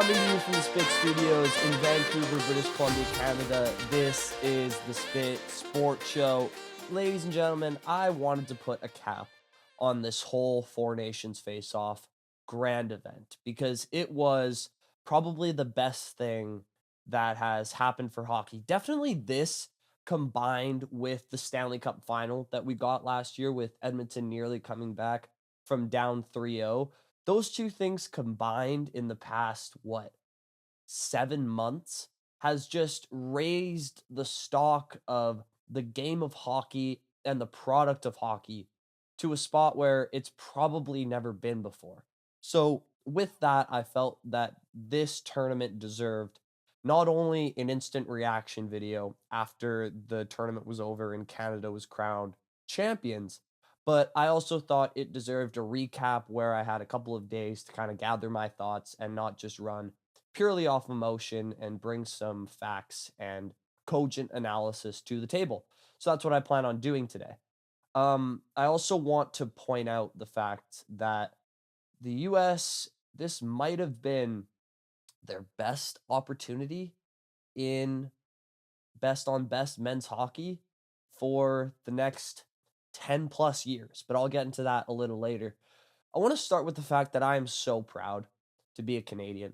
Coming to you from the Spit Studios in Vancouver, British Columbia, Canada. This is the Spit Sports Show. Ladies and gentlemen, I wanted to put a cap on this whole Four Nations Face-Off grand event because it was probably the best thing that has happened for hockey. Definitely this combined with the Stanley Cup final that we got last year with Edmonton nearly coming back from down 3-0. Those two things combined in the past, 7 months has just raised the stock of the game of hockey and the product of hockey to a spot where it's probably never been before. So, with that, I felt that this tournament deserved not only an instant reaction video after the tournament was over and Canada was crowned champions, but I also thought it deserved a recap where I had a couple of days to kind of gather my thoughts and not just run purely off emotion and bring some facts and cogent analysis to the table. So that's what I plan on doing today. I also want to point out the fact that the US, this might have been their best opportunity in best on best men's hockey for the next 10 plus years, but I'll get into that a little later. I want to start with the fact that I am so proud to be a Canadian.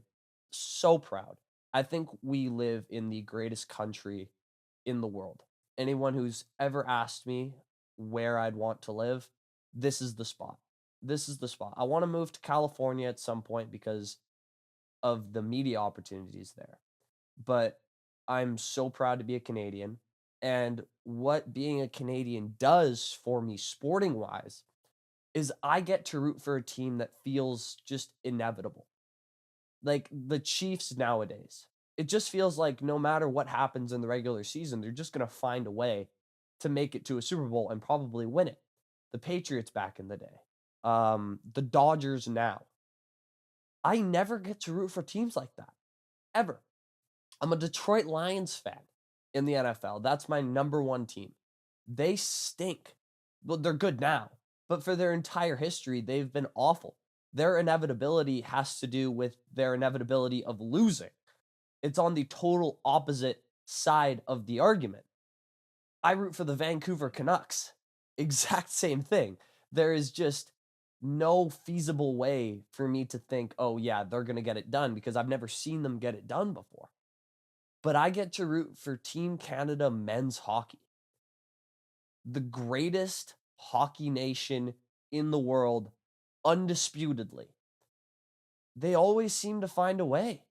So proud. I think we live in the greatest country in the world. Anyone who's ever asked me where I'd want to live, this is the spot. This is the spot. I want to move to California at some point because of the media opportunities there. But I'm so proud to be a Canadian. And what being a Canadian does for me sporting wise is I get to root for a team that feels just inevitable. Like the Chiefs nowadays. It just feels like no matter what happens in the regular season, they're just going to find a way to make it to a Super Bowl and probably win it. The Patriots back in the day. The Dodgers now. I never get to root for teams like that. Ever. I'm a Detroit Lions fan in the NFL. That's my number one team. They stink. Well, they're good now, but for their entire history, they've been awful. Their inevitability has to do with their inevitability of losing. It's on the total opposite side of the argument. I root for the Vancouver Canucks. Exact same thing. There is just no feasible way for me to think, oh, yeah, they're going to get it done because I've never seen them get it done before. But I get to root for Team Canada men's hockey, the greatest hockey nation in the world, undisputedly. They always seem to find a way.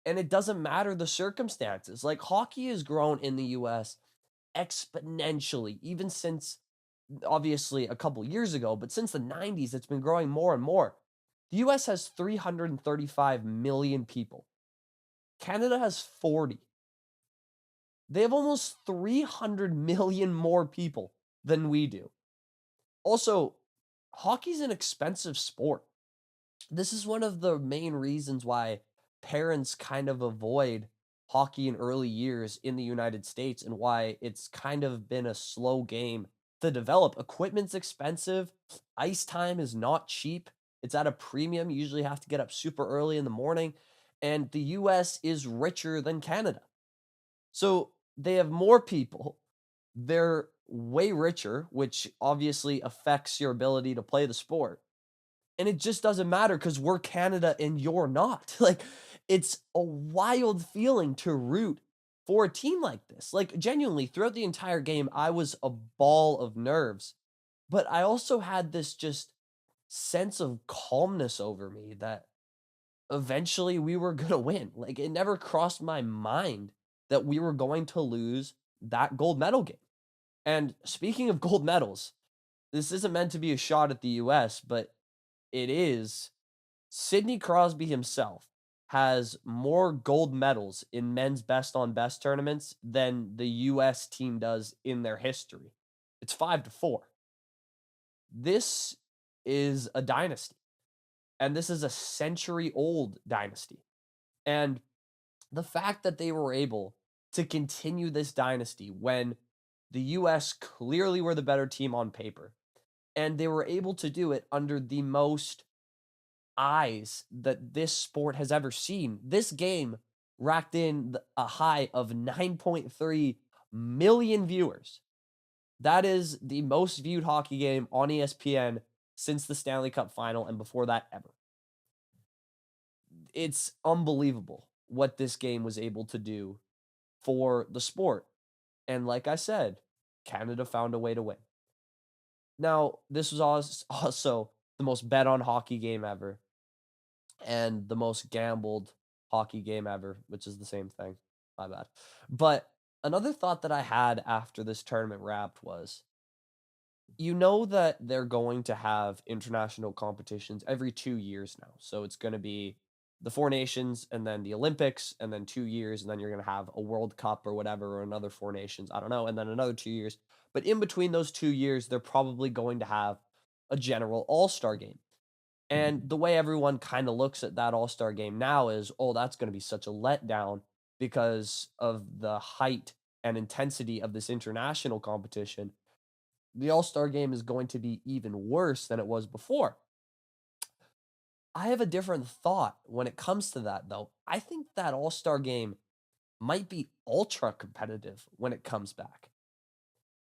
And it doesn't matter the circumstances. Like hockey has grown in the US exponentially, even since obviously a couple years ago, but since the 90s, it's been growing more and more. The US has 335 million people. Canada has 40. They have almost 300 million more people than we do. Also, hockey's an expensive sport. This is one of the main reasons why parents kind of avoid hockey in early years in the United States and why it's kind of been a slow game to develop. Equipment's expensive, ice time is not cheap. It's at a premium. You usually have to get up super early in the morning, and the US is richer than Canada. So they have more people. They're way richer, which obviously affects your ability to play the sport. And it just doesn't matter because we're Canada and you're not. Like, it's a wild feeling to root for a team like this. Like, genuinely, throughout the entire game, I was a ball of nerves. But I also had this just sense of calmness over me that eventually we were going to win. Like, it never crossed my mind that we were going to lose that gold medal game. And speaking of gold medals, this isn't meant to be a shot at the US, but it is. Sidney Crosby himself has more gold medals in men's best on best tournaments than the US team does in their history. It's 5-4. This is a dynasty, and this is a century old dynasty. And the fact that they were able to continue this dynasty when the US clearly were the better team on paper, and they were able to do it under the most eyes that this sport has ever seen. This game racked in a high of 9.3 million viewers. That is the most viewed hockey game on ESPN since the Stanley Cup final and before that ever. It's unbelievable what this game was able to do for the sport. And like I said, Canada found a way to win. Now, this was also the most bet on hockey game ever and the most gambled hockey game ever, which is the same thing. My bad. But another thought that I had after this tournament wrapped was, you know that they're going to have international competitions every 2 years now. So it's going to be the Four Nations and then the Olympics and then 2 years. And then you're going to have a World Cup or whatever, or another Four Nations. I don't know. And then another 2 years. But in between those 2 years, they're probably going to have a general all star game. And the way everyone kind of looks at that all star game now is, oh, that's going to be such a letdown because of the height and intensity of this international competition. The all-star game is going to be even worse than it was before. I have a different thought when it comes to that, though. I think that all-star game might be ultra competitive when it comes back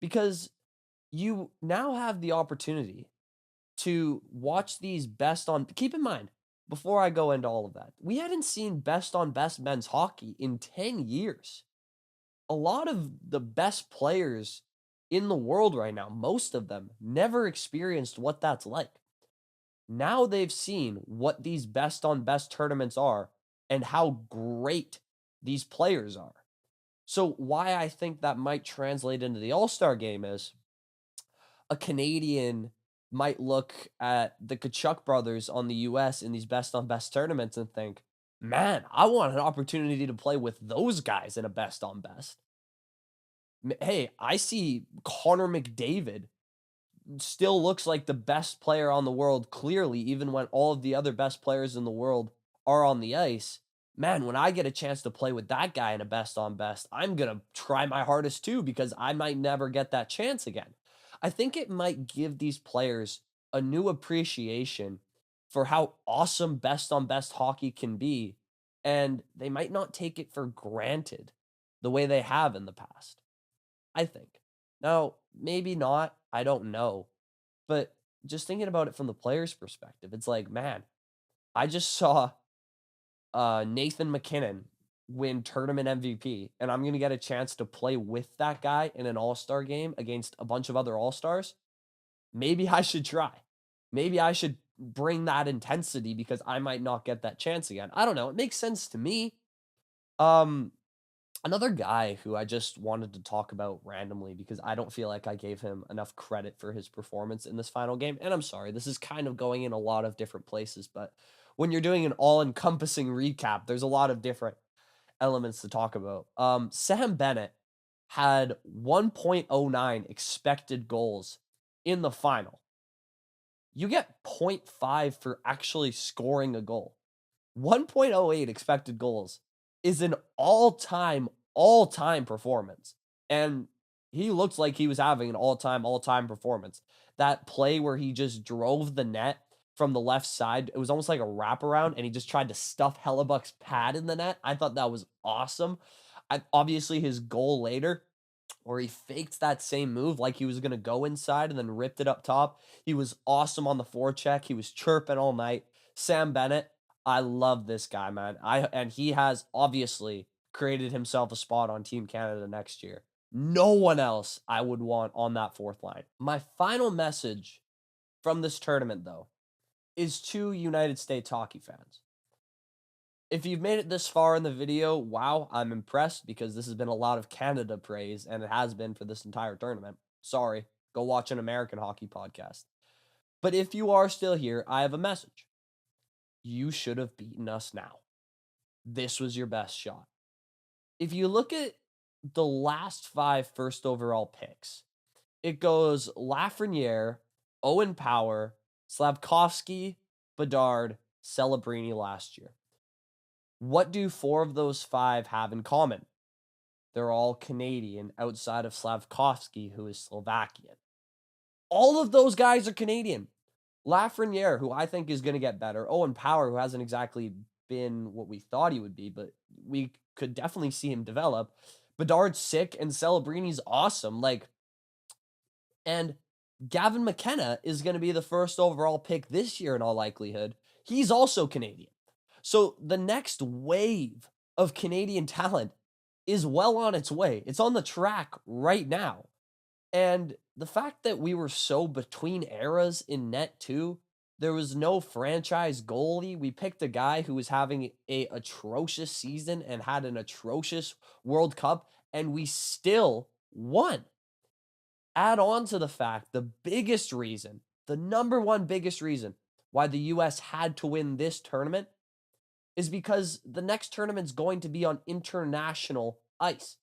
because you now have the opportunity to watch these best on. Keep in mind, before I go into all of that, we hadn't seen best on best men's hockey in 10 years. A lot of the best players in the world right now, most of them never experienced what that's like. Now they've seen what these best on best tournaments are and how great these players are. So, why I think that might translate into the All Star game is a Canadian might look at the Kachuk brothers on the US in these best on best tournaments and think, man, I want an opportunity to play with those guys in a best on best. Hey, I see Connor McDavid still looks like the best player on the world, clearly, even when all of the other best players in the world are on the ice. Man, when I get a chance to play with that guy in a best on best, I'm going to try my hardest too because I might never get that chance again. I think it might give these players a new appreciation for how awesome best on best hockey can be, and they might not take it for granted the way they have in the past. I think. Now, maybe not, I don't know. But just thinking about it from the player's perspective, it's like, man, I just saw Nathan McKinnon win tournament MVP, and I'm gonna get a chance to play with that guy in an all-star game against a bunch of other all-stars. Maybe I should try. Maybe I should bring that intensity because I might not get that chance again. I don't know. It makes sense to me. Um, Another guy who I just wanted to talk about randomly because I don't feel like I gave him enough credit for his performance in this final game. And I'm sorry, this is kind of going in a lot of different places, but when you're doing an all-encompassing recap, there's a lot of different elements to talk about. Sam Bennett had 1.09 expected goals in the final. You get zero point 0.5 for actually scoring a goal. 1.08 expected goals is an all-time performance. And he looked like he was having an all-time performance. That play where he just drove the net from the left side, it was almost like a wraparound, and he just tried to stuff Hellebuck's pad in the net. I thought that was awesome. Obviously, his goal later, where he faked that same move like he was going to go inside and then ripped it up top. He was awesome on the forecheck. He was chirping all night. Sam Bennett, I love this guy, man. And he has obviously created himself a spot on Team Canada next year. No one else I would want on that fourth line. My final message from this tournament, though, is to United States hockey fans. If you've made it this far in the video, wow, I'm impressed because this has been a lot of Canada praise, and it has been for this entire tournament. Sorry, go watch an American hockey podcast. But if you are still here, I have a message. You should have beaten us now. This was your best shot. If you look at the last 5 first overall picks, it goes Lafreniere, Owen Power, Slavkovsky, Bedard, Celebrini last year. What do 4 of those 5 have in common? They're all Canadian outside of Slavkovsky, who is Slovakian. All of those guys are Canadian. Lafreniere, who I think is going to get better. Owen Power, who hasn't exactly been what we thought he would be, but we could definitely see him develop. Bedard's sick and Celebrini's awesome. Like, and Gavin McKenna is going to be the first overall pick this year in all likelihood. He's also Canadian. So the next wave of Canadian talent is well on its way. It's on the track right now. And the fact that we were so between eras in net too, there was no franchise goalie. We picked a guy who was having a atrocious season and had an atrocious World Cup, and we still won. Add on to the fact, the biggest reason, the number one biggest reason why the US had to win this tournament is because the next tournament's going to be on international ice,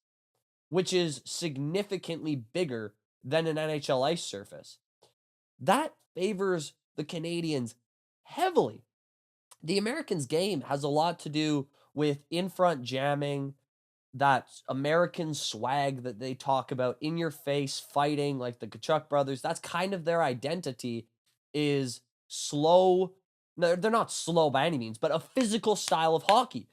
which is significantly bigger than an NHL ice surface. That favors the Canadians heavily. The Americans' game has a lot to do with in-front jamming, that American swag that they talk about, in your face fighting like the Kachuk brothers. That's kind of their identity, is slow. No, they're not slow by any means, but a physical style of hockey.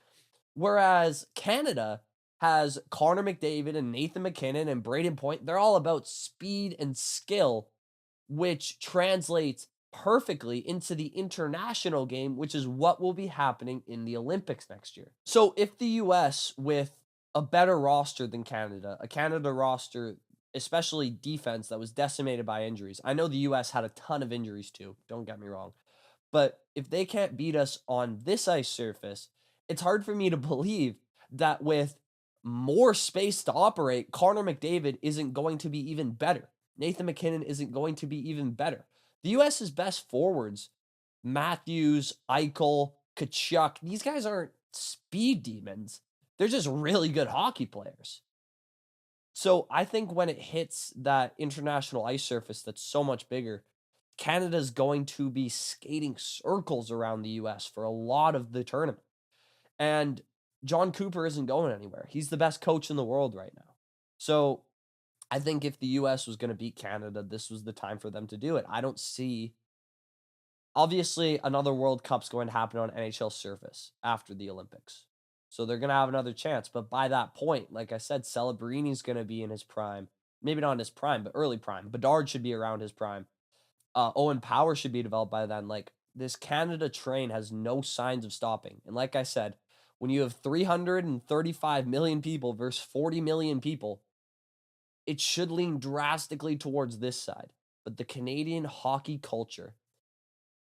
Whereas Canada has Connor McDavid and Nathan McKinnon and Braden Point. They're all about speed and skill, which translates perfectly into the international game, which is what will be happening in the Olympics next year. So if the US, with a better roster than Canada, a Canada roster, especially defense, that was decimated by injuries. I know the US had a ton of injuries too, don't get me wrong. But if they can't beat us on this ice surface, it's hard for me to believe that with more space to operate, Connor McDavid isn't going to be even better. Nathan McKinnon isn't going to be even better. The US's best forwards, Matthews, Eichel, Kachuk, these guys aren't speed demons. They're just really good hockey players. So I think when it hits that international ice surface that's so much bigger, Canada's going to be skating circles around the US for a lot of the tournament. And John Cooper isn't going anywhere. He's the best coach in the world right now. So I think if the US was going to beat Canada, this was the time for them to do it. I don't see. Obviously, another World Cup's going to happen on NHL surface after the Olympics. So they're going to have another chance. But by that point, like I said, Celebrini's going to be in his prime. Maybe not in his prime, but early prime. Bedard should be around his prime. Owen Power should be developed by then. Like, this Canada train has no signs of stopping. And like I said, when you have 335 million people versus 40 million people, it should lean drastically towards this side. But the Canadian hockey culture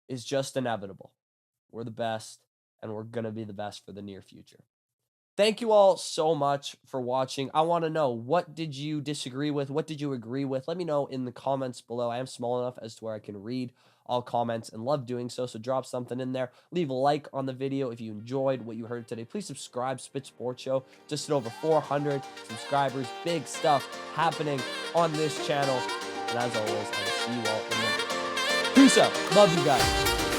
is just inevitable. We're the best, and we're going to be the best for the near future. Thank you all so much for watching. I want to know, what did you disagree with? What did you agree with? Let me know in the comments below. I am small enough as to where I can read all comments and love doing so. So drop something in there. Leave a like on the video if you enjoyed what you heard today. Please subscribe. Spit Sports Show. Just at over 400 subscribers. Big stuff happening on this channel. And as always, I will see you all in the next. Peace out. Love you guys.